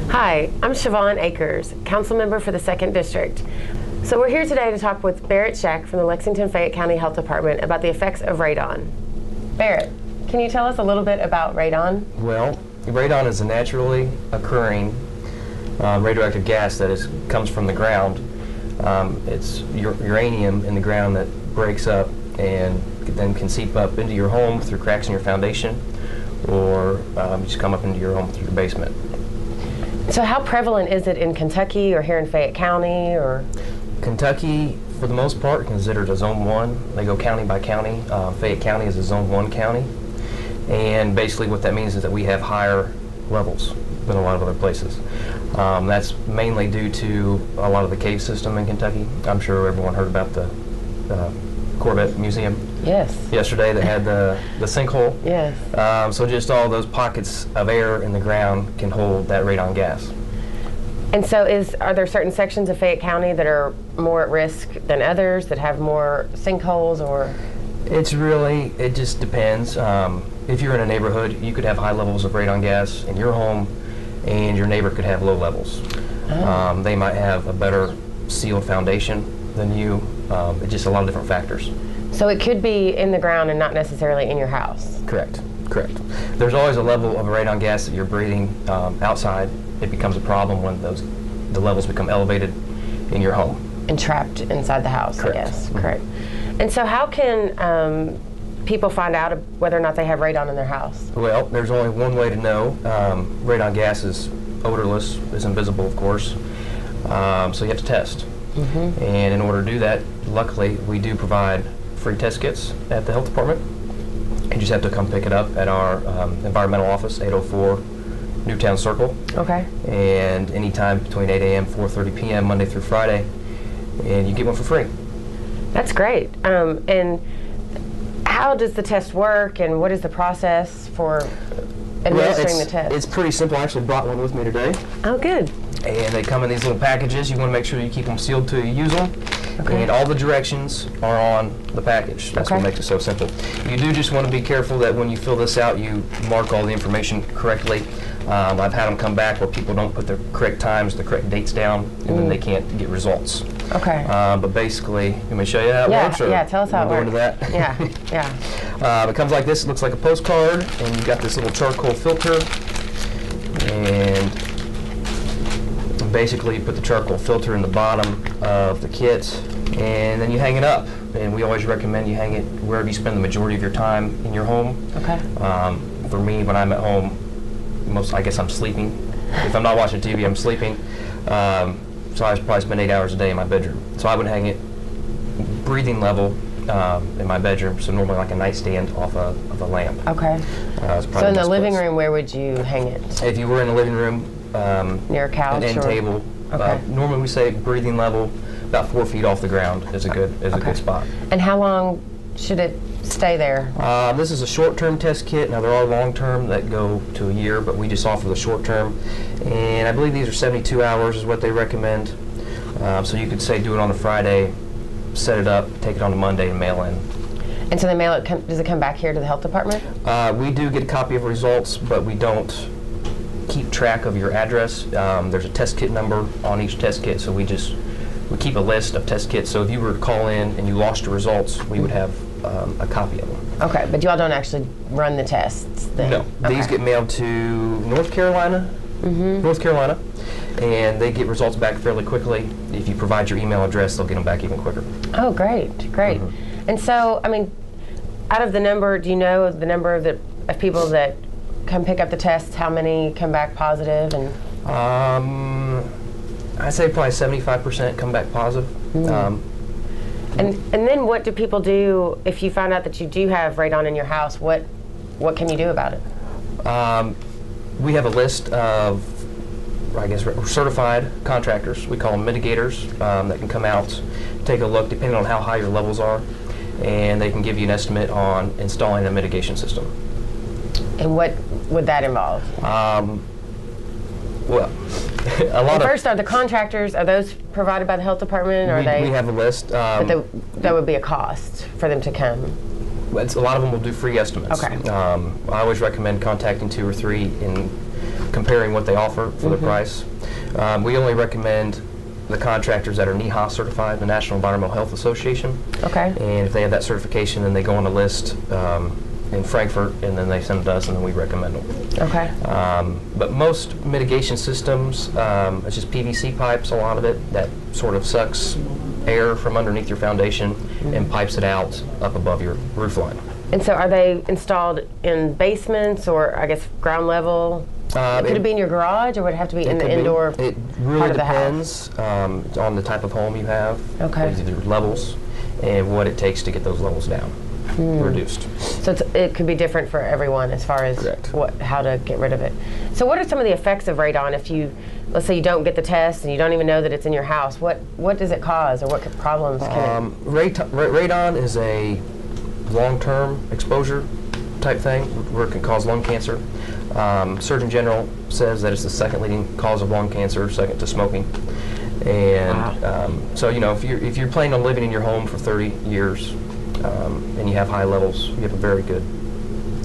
Hi, I'm Shevawn Akers, council member for the 2nd District. So we're here today to talk with Barrett Scheck from the Lexington-Fayette County Health Department about the effects of radon. Barrett, can you tell us a little bit about radon? Well, radon is a naturally occurring radioactive gas that comes from the ground. It's uranium in the ground that breaks up and then can seep up into your home through cracks in your foundation, or just come up into your home through your basement. So how prevalent is it in Kentucky or here in Fayette County? Or Kentucky, for the most part, considered a Zone 1. They go county by county. Fayette County is a Zone 1 county. And basically what that means is that we have higher levels than a lot of other places. That's mainly due to a lot of the cave system in Kentucky. I'm sure everyone heard about the Corvette Museum. Yes. Yesterday they had the sinkhole. Yes. So just all those pockets of air in the ground can hold that radon gas. And so are there certain sections of Fayette County that are more at risk than others, that have more sinkholes, or? It just depends. If you're in a neighborhood, you could have high levels of radon gas in your home, and your neighbor could have low levels. Oh. They might have a better sealed foundation than you. It's just a lot of different factors. So it could be in the ground and not necessarily in your house? Correct. There's always a level of radon gas that you're breathing outside. It becomes a problem when the levels become elevated in your home. And trapped inside the house, correct. I guess. Mm-hmm. Correct. And so how can people find out whether or not they have radon in their house? Well, there's only one way to know. Radon gas is odorless, is invisible, of course. So you have to test. Mm-hmm. And in order to do that, luckily, we do provide free test kits at the health department. You just have to come pick it up at our environmental office, 804 Newtown Circle. Okay. And anytime between 8 a.m. 4:30 p.m. Monday through Friday, and you get one for free. That's great. And how does the test work, and what is the process for administering the test? It's pretty simple. I actually brought one with me today. Oh, good. And they come in these little packages. You want to make sure you keep them sealed till you use them. Okay. And all the directions are on the package. That's what makes it so simple. You do just want to be careful that when you fill this out, you mark all the information correctly. I've had them come back where people don't put the correct times, the correct dates down, and then they can't get results. Okay. But basically, you want me to show you how it works? Yeah, tell us how it works. Go into that? Yeah. It comes like this. It looks like a postcard, and you've got this little charcoal filter. And basically, you put the charcoal filter in the bottom of the kit, and then you hang it up. And we always recommend you hang it wherever you spend the majority of your time in your home. Okay. For me, when I'm at home, I guess I'm sleeping. If I'm not watching TV, I'm sleeping. So I probably spend 8 hours a day in my bedroom. So I would hang it breathing level in my bedroom, so normally like a nightstand off of a lamp. Okay. So in the living room, where would you hang it? If you were in the living room, near a couch, an end table. Okay. Normally we say breathing level about 4 feet off the ground is a good spot. And how long should it stay there? This is a short-term test kit. Now there are long-term that go to a year, but we just offer the short-term. And I believe these are 72 hours is what they recommend. So you could say do it on a Friday, set it up, take it on a Monday, and mail in. And so they mail it. Does it come back here to the health department? We do get a copy of results, but we don't keep track of your address. There's a test kit number on each test kit, so we keep a list of test kits. So if you were to call in and you lost your results, we would have a copy of them. Okay, but you all don't actually run the tests then? No, these get mailed to North Carolina. Mm-hmm. North Carolina, and they get results back fairly quickly. If you provide your email address, they'll get them back even quicker. Oh, great. Mm-hmm. And so, I mean, out of the number, do you know the number of people that come pick up the tests, how many come back positive? And I'd say probably 75% come back positive. Mm-hmm. And then what do people do if you find out that you do have radon in your house? What can you do about it? We have a list of I guess, certified contractors. We call them mitigators that can come out, take a look depending on how high your levels are, and they can give you an estimate on installing a mitigation system. And what would that involve? Well, a lot of... First, are the contractors, are those provided by the health department, or we have a list. But that would be a cost for them to come. A lot of them will do free estimates. Okay. I always recommend contacting 2 or 3 and comparing what they offer for the price. We only recommend the contractors that are NEHA certified, the National Environmental Health Association. Okay. And if they have that certification, then they go on a list in Frankfurt, and then they send it to us, and then we recommend them. Okay. But most mitigation systems, it's just PVC pipes, a lot of it, that sort of sucks air from underneath your foundation and pipes it out up above your roof line. And so are they installed in basements or, I guess, ground level? Could it be in your garage, or would it have to be in the indoor part of the house? It really depends on the type of home you have, your levels, and what it takes to get those levels down, reduced. So it could be different for everyone as far as how to get rid of it. So what are some of the effects of radon if you, let's say you don't get the test and you don't even know that it's in your house? What does it cause, or what problems can it? Radon is a long-term exposure type thing where it can cause lung cancer. Surgeon General says that it's the second leading cause of lung cancer, second to smoking. And so, you know, if you're planning on living in your home for 30 years and you have high levels, you have a very good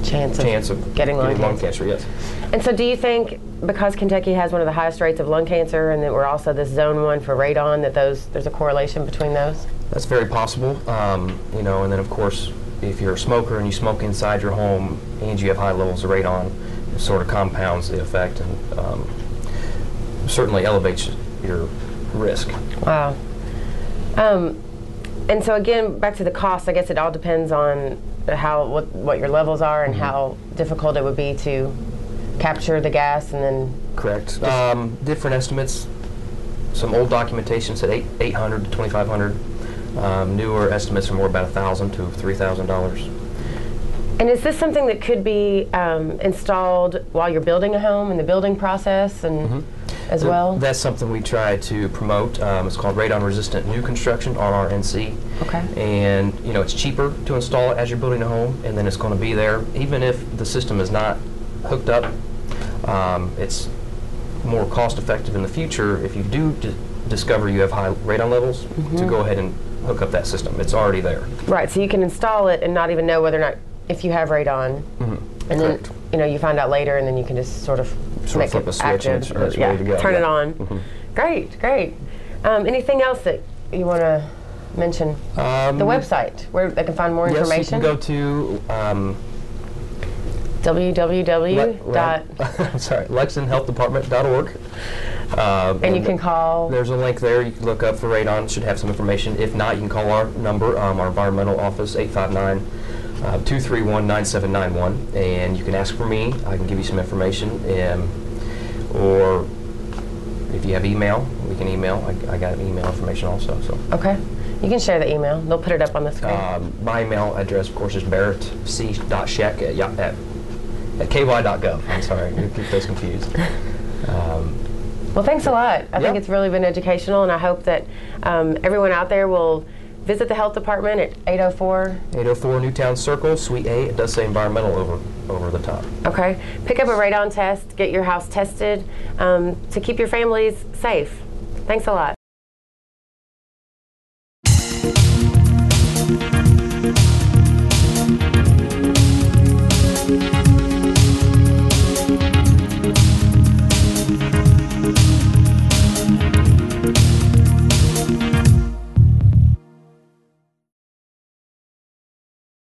chance of getting lung cancer. Yes. And so do you think, because Kentucky has one of the highest rates of lung cancer, and that we're also this zone 1 for radon, that there's a correlation between those? That's very possible. You know, and then of course, if you're a smoker and you smoke inside your home and you have high levels of radon, it sort of compounds the effect and certainly elevates your risk. Wow. And so again, back to the cost, I guess it all depends on what your levels are and how difficult it would be to capture the gas and then... Correct. Different estimates. Some old documentation said $800 to $2,500. Newer estimates are more about $1,000 to $3,000. And is this something that could be installed while you're building a home in the building process and as well? That's something we try to promote. It's called radon resistant new construction, RRNC. Okay. And you know, it's cheaper to install it as you're building a home, and then it's going to be there even if the system is not hooked up. It's more cost effective in the future if you do discover you have high radon levels to go ahead and hook up that system. It's already there. Right, so you can install it and not even know whether or not, if you have radon, and then you know, you find out later, and then you can just sort of make flip it a switch active, and it's ready to go. Turn it on. Great, great. Anything else that you want to mention? The website, where they can find more information? Yes, you can go to LexingtonHealthDepartment.org. And you can call? There's a link there. You can look up for radon. It should have some information. If not, you can call our number, our environmental office, 859-231-9791. And you can ask for me. I can give you some information. Or if you have email, we can email. I got email information also. So. Okay. You can share the email. They'll put it up on the screen. My email address, of course, is barrettc.sheck@ky.gov. I'm sorry, you keep those confused. Well, thanks a lot. I think it's really been educational, and I hope that everyone out there will visit the health department at 804 Newtown Circle, Suite A. It does say environmental over the top. Okay. Pick up a radon test, get your house tested to keep your families safe. Thanks a lot.